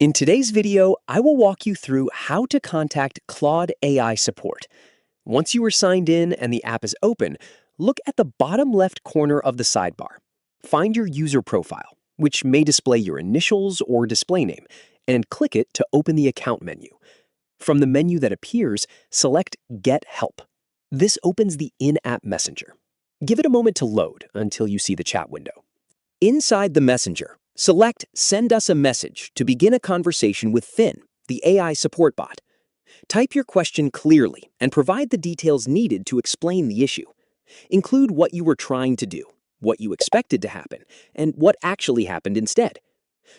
In today's video, I will walk you through how to contact Claude AI support. Once you are signed in and the app is open, look at the bottom left corner of the sidebar. Find your user profile, which may display your initials or display name, and click it to open the account menu. From the menu that appears, select Get Help. This opens the in-app messenger. Give it a moment to load until you see the chat window. Inside the messenger, select Send Us a Message to begin a conversation with Finn, the AI support bot. Type your question clearly and provide the details needed to explain the issue. Include what you were trying to do, what you expected to happen, and what actually happened instead.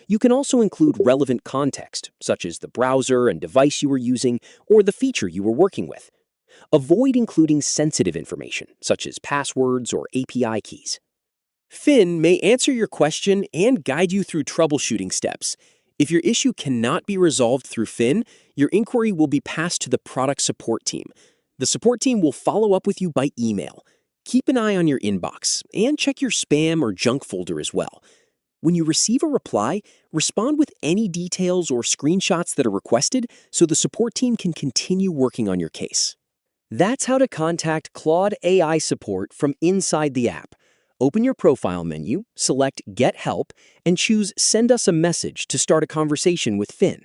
You can also include relevant context, such as the browser and device you were using or the feature you were working with. Avoid including sensitive information, such as passwords or API keys. Finn may answer your question and guide you through troubleshooting steps. If your issue cannot be resolved through Finn, your inquiry will be passed to the product support team. The support team will follow up with you by email. Keep an eye on your inbox and check your spam or junk folder as well. When you receive a reply, respond with any details or screenshots that are requested so the support team can continue working on your case. That's how to contact Claude AI support from inside the app. Open your profile menu, select Get Help, and choose Send Us a Message to start a conversation with Finn.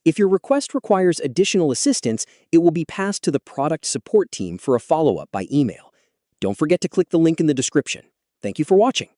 If your request requires additional assistance, it will be passed to the product support team for a follow-up by email. Don't forget to click the link in the description. Thank you for watching.